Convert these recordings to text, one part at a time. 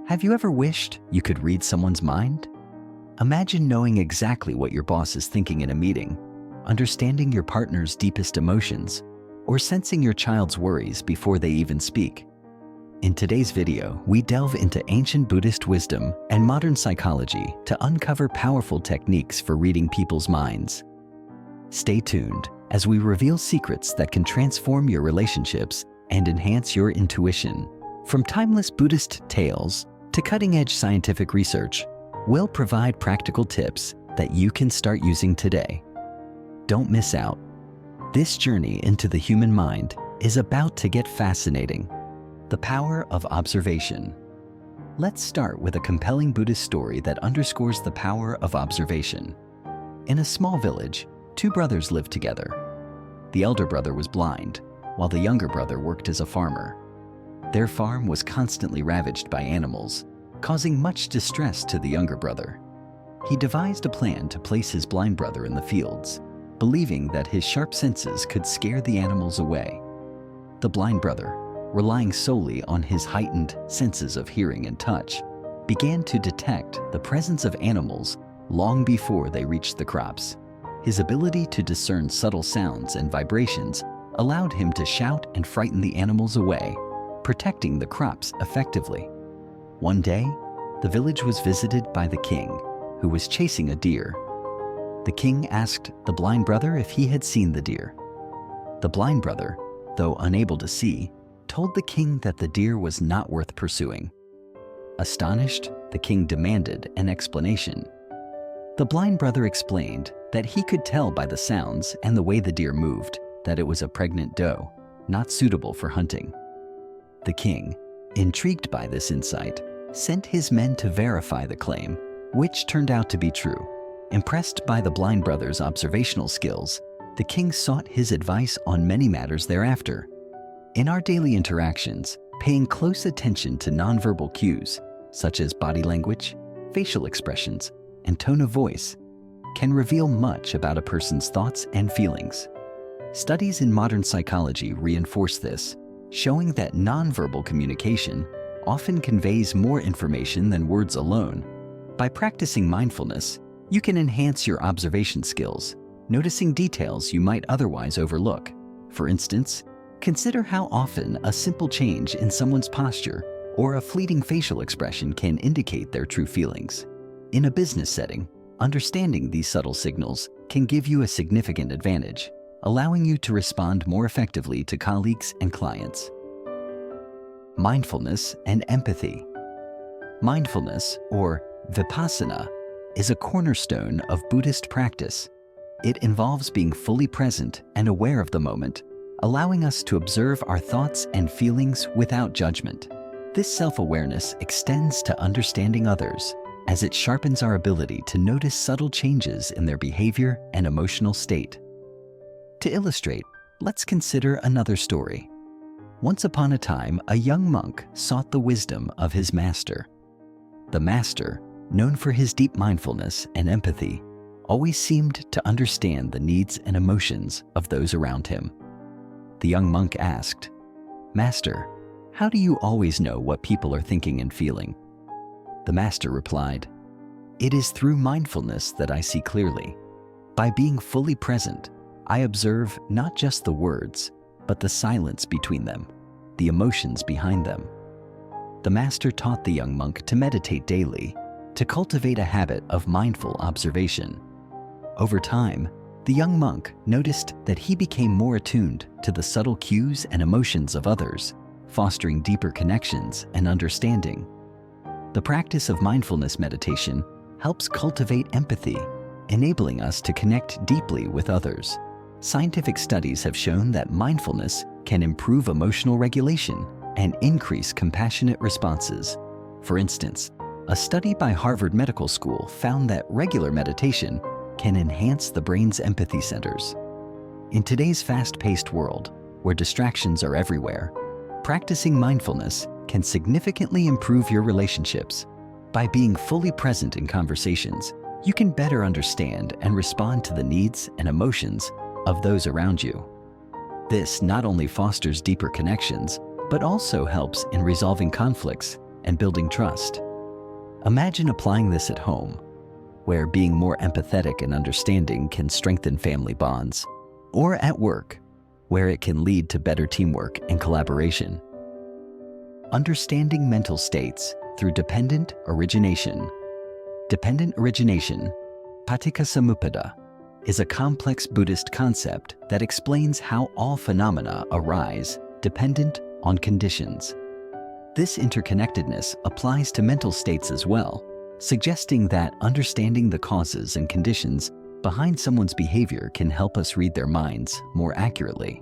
Have you ever wished you could read someone's mind? Imagine knowing exactly what your boss is thinking in a meeting, understanding your partner's deepest emotions, or sensing your child's worries before they even speak. In today's video, we delve into ancient Buddhist wisdom and modern psychology to uncover powerful techniques for reading people's minds. Stay tuned as we reveal secrets that can transform your relationships and enhance your intuition. From timeless Buddhist tales to cutting-edge scientific research, we'll provide practical tips that you can start using today. Don't miss out. This journey into the human mind is about to get fascinating. The power of observation. Let's start with a compelling Buddhist story that underscores the power of observation. In a small village, two brothers lived together. The elder brother was blind, while the younger brother worked as a farmer. Their farm was constantly ravaged by animals, causing much distress to the younger brother. He devised a plan to place his blind brother in the fields, believing that his sharp senses could scare the animals away. The blind brother, relying solely on his heightened senses of hearing and touch, began to detect the presence of animals long before they reached the crops. His ability to discern subtle sounds and vibrations allowed him to shout and frighten the animals away, protecting the crops effectively. One day, the village was visited by the king, who was chasing a deer. The king asked the blind brother if he had seen the deer. The blind brother, though unable to see, told the king that the deer was not worth pursuing. Astonished, the king demanded an explanation. The blind brother explained that he could tell by the sounds and the way the deer moved that it was a pregnant doe, not suitable for hunting. The king, intrigued by this insight, sent his men to verify the claim, which turned out to be true. Impressed by the blind brother's observational skills, the king sought his advice on many matters thereafter. In our daily interactions, paying close attention to nonverbal cues, such as body language, facial expressions, and tone of voice, can reveal much about a person's thoughts and feelings. Studies in modern psychology reinforce this, showing that nonverbal communication often conveys more information than words alone. By practicing mindfulness, you can enhance your observation skills, noticing details you might otherwise overlook. For instance, consider how often a simple change in someone's posture or a fleeting facial expression can indicate their true feelings. In a business setting, understanding these subtle signals can give you a significant advantage, allowing you to respond more effectively to colleagues and clients. Mindfulness and empathy. Mindfulness, or vipassana, is a cornerstone of Buddhist practice. It involves being fully present and aware of the moment, allowing us to observe our thoughts and feelings without judgment. This self-awareness extends to understanding others, as it sharpens our ability to notice subtle changes in their behavior and emotional state. To illustrate, let's consider another story. Once upon a time, a young monk sought the wisdom of his master. The master, known for his deep mindfulness and empathy, always seemed to understand the needs and emotions of those around him. The young monk asked, "Master, how do you always know what people are thinking and feeling?" The master replied, "It is through mindfulness that I see clearly. By being fully present, I observe not just the words, but the silence between them, the emotions behind them." The master taught the young monk to meditate daily, to cultivate a habit of mindful observation. Over time, the young monk noticed that he became more attuned to the subtle cues and emotions of others, fostering deeper connections and understanding. The practice of mindfulness meditation helps cultivate empathy, enabling us to connect deeply with others. Scientific studies have shown that mindfulness can improve emotional regulation and increase compassionate responses. For instance, a study by Harvard Medical School found that regular meditation can enhance the brain's empathy centers. In today's fast-paced world, where distractions are everywhere, practicing mindfulness can significantly improve your relationships. By being fully present in conversations, you can better understand and respond to the needs and emotions of those around you. This not only fosters deeper connections, but also helps in resolving conflicts and building trust. Imagine applying this at home, where being more empathetic and understanding can strengthen family bonds, or at work, where it can lead to better teamwork and collaboration. Understanding mental states through dependent origination. Dependent origination, paticcasamuppada, is a complex Buddhist concept that explains how all phenomena arise dependent on conditions. This interconnectedness applies to mental states as well, suggesting that understanding the causes and conditions behind someone's behavior can help us read their minds more accurately.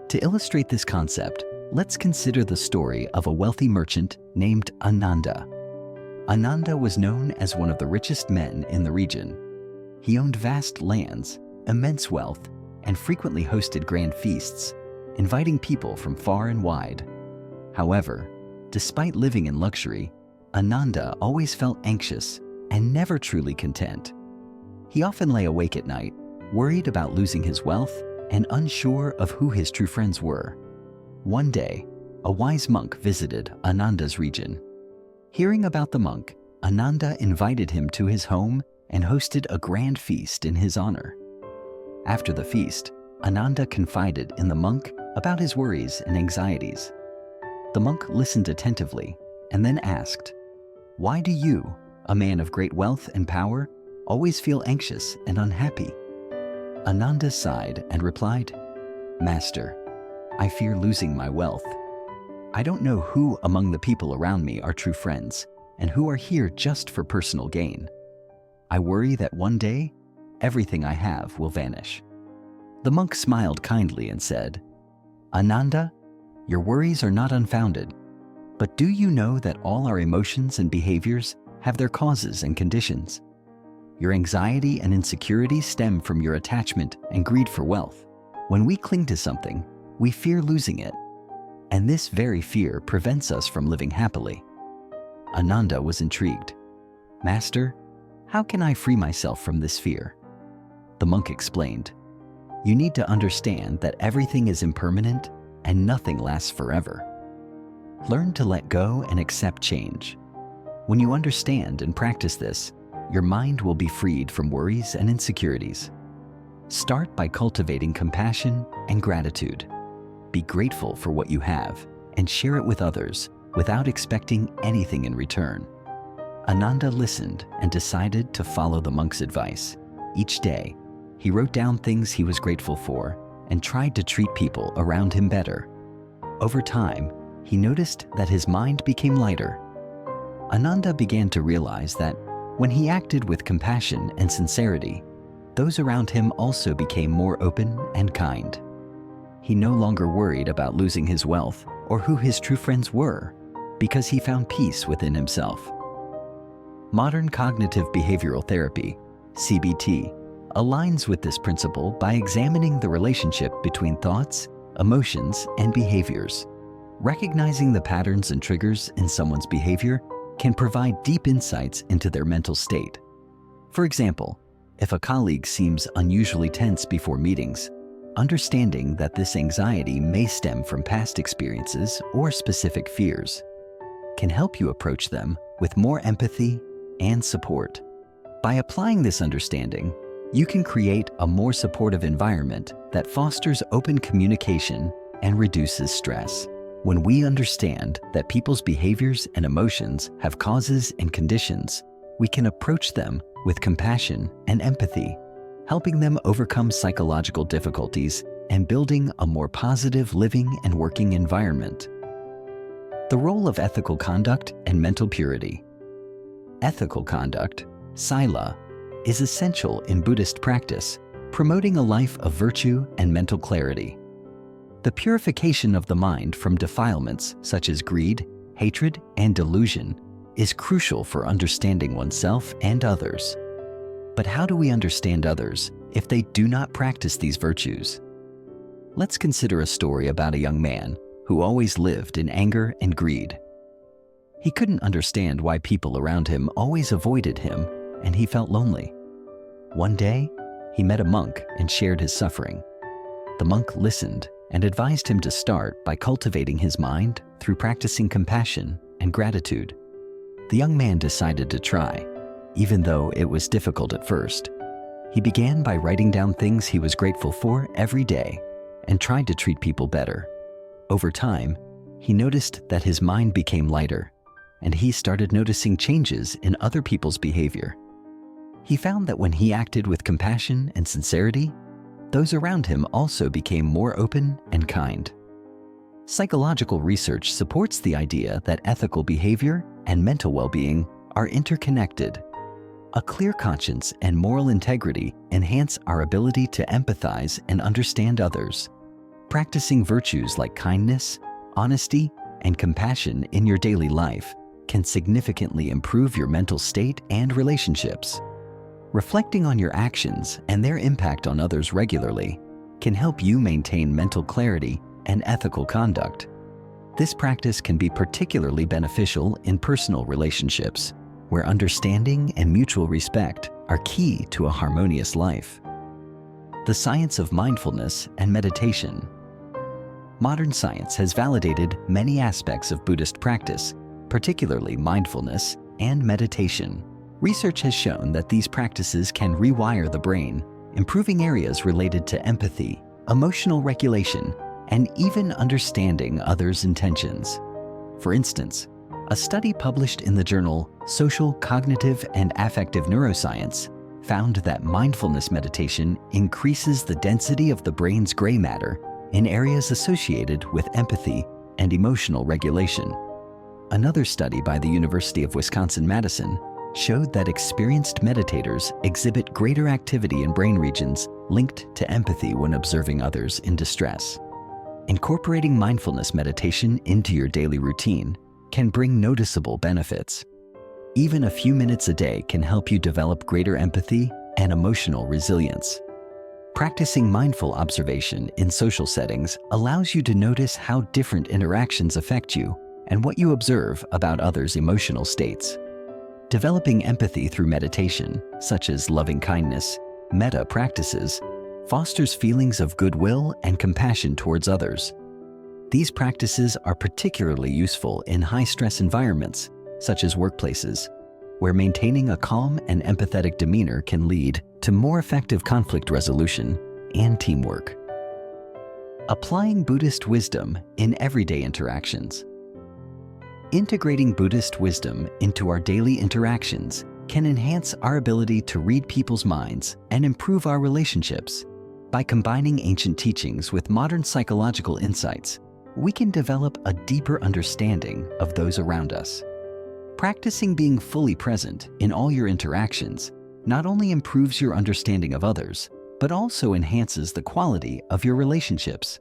To illustrate this concept, let's consider the story of a wealthy merchant named Ananda. Ananda was known as one of the richest men in the region. He owned vast lands, immense wealth, and frequently hosted grand feasts, inviting people from far and wide. However, despite living in luxury, Ananda always felt anxious and never truly content. He often lay awake at night, worried about losing his wealth and unsure of who his true friends were. One day, a wise monk visited Ananda's region. Hearing about the monk, Ananda invited him to his home and hosted a grand feast in his honor. After the feast, Ananda confided in the monk about his worries and anxieties. The monk listened attentively and then asked, "Why do you, a man of great wealth and power, always feel anxious and unhappy?" Ananda sighed and replied, "Master, I fear losing my wealth. I don't know who among the people around me are true friends and who are here just for personal gain. I worry that one day, everything I have will vanish." The monk smiled kindly and said, "Ananda, your worries are not unfounded. But do you know that all our emotions and behaviors have their causes and conditions? Your anxiety and insecurity stem from your attachment and greed for wealth. When we cling to something, we fear losing it. And this very fear prevents us from living happily." Ananda was intrigued. "Master, how can I free myself from this fear?" The monk explained, "You need to understand that everything is impermanent and nothing lasts forever. Learn to let go and accept change. When you understand and practice this, your mind will be freed from worries and insecurities. Start by cultivating compassion and gratitude. Be grateful for what you have and share it with others without expecting anything in return." Ananda listened and decided to follow the monk's advice. Each day, he wrote down things he was grateful for and tried to treat people around him better. Over time, he noticed that his mind became lighter. Ananda began to realize that when he acted with compassion and sincerity, those around him also became more open and kind. He no longer worried about losing his wealth or who his true friends were, because he found peace within himself. Modern cognitive behavioral therapy, CBT, aligns with this principle by examining the relationship between thoughts, emotions, and behaviors. Recognizing the patterns and triggers in someone's behavior can provide deep insights into their mental state. For example, if a colleague seems unusually tense before meetings, understanding that this anxiety may stem from past experiences or specific fears can help you approach them with more empathy and support. By applying this understanding, you can create a more supportive environment that fosters open communication and reduces stress. When we understand that people's behaviors and emotions have causes and conditions, we can approach them with compassion and empathy, helping them overcome psychological difficulties and building a more positive living and working environment. The role of ethical conduct and mental purity. Ethical conduct, sila, is essential in Buddhist practice, promoting a life of virtue and mental clarity. The purification of the mind from defilements such as greed, hatred, and delusion is crucial for understanding oneself and others. But how do we understand others if they do not practice these virtues? Let's consider a story about a young man who always lived in anger and greed. He couldn't understand why people around him always avoided him, and he felt lonely. One day, he met a monk and shared his suffering. The monk listened and advised him to start by cultivating his mind through practicing compassion and gratitude. The young man decided to try, even though it was difficult at first. He began by writing down things he was grateful for every day and tried to treat people better. Over time, he noticed that his mind became lighter, and he started noticing changes in other people's behavior. He found that when he acted with compassion and sincerity, those around him also became more open and kind. Psychological research supports the idea that ethical behavior and mental well-being are interconnected. A clear conscience and moral integrity enhance our ability to empathize and understand others. Practicing virtues like kindness, honesty, and compassion in your daily life can significantly improve your mental state and relationships. Reflecting on your actions and their impact on others regularly can help you maintain mental clarity and ethical conduct. This practice can be particularly beneficial in personal relationships, where understanding and mutual respect are key to a harmonious life. The science of mindfulness and meditation. Modern science has validated many aspects of Buddhist practice, particularly mindfulness and meditation. Research has shown that these practices can rewire the brain, improving areas related to empathy, emotional regulation, and even understanding others' intentions. For instance, a study published in the journal Social, Cognitive, and Affective Neuroscience found that mindfulness meditation increases the density of the brain's gray matter in areas associated with empathy and emotional regulation. Another study by the University of Wisconsin-Madison showed that experienced meditators exhibit greater activity in brain regions linked to empathy when observing others in distress. Incorporating mindfulness meditation into your daily routine can bring noticeable benefits. Even a few minutes a day can help you develop greater empathy and emotional resilience. Practicing mindful observation in social settings allows you to notice how different interactions affect you and what you observe about others' emotional states. Developing empathy through meditation, such as loving kindness, metta practices, fosters feelings of goodwill and compassion towards others. These practices are particularly useful in high-stress environments, such as workplaces, where maintaining a calm and empathetic demeanor can lead to more effective conflict resolution and teamwork. Applying Buddhist wisdom in everyday interactions. Integrating Buddhist wisdom into our daily interactions can enhance our ability to read people's minds and improve our relationships. By combining ancient teachings with modern psychological insights, we can develop a deeper understanding of those around us. Practicing being fully present in all your interactions not only improves your understanding of others, but also enhances the quality of your relationships.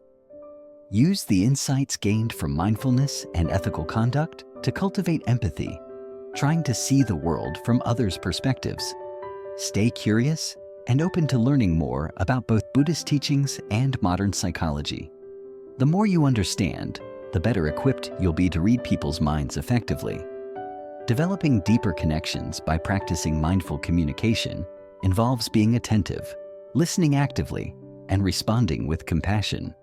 Use the insights gained from mindfulness and ethical conduct to cultivate empathy, trying to see the world from others' perspectives. Stay curious and open to learning more about both Buddhist teachings and modern psychology. The more you understand, the better equipped you'll be to read people's minds effectively. Developing deeper connections by practicing mindful communication involves being attentive, listening actively, and responding with compassion.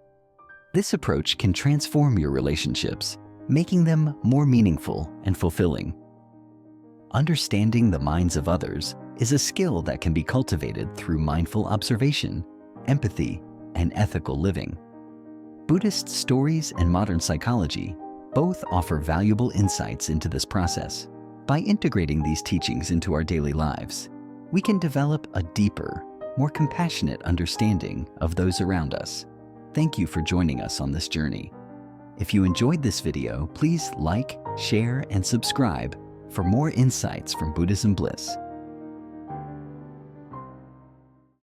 This approach can transform your relationships, making them more meaningful and fulfilling. Understanding the minds of others is a skill that can be cultivated through mindful observation, empathy, and ethical living. Buddhist stories and modern psychology both offer valuable insights into this process. By integrating these teachings into our daily lives, we can develop a deeper, more compassionate understanding of those around us. Thank you for joining us on this journey. If you enjoyed this video, please like, share, and subscribe for more insights from Buddhism Bliss.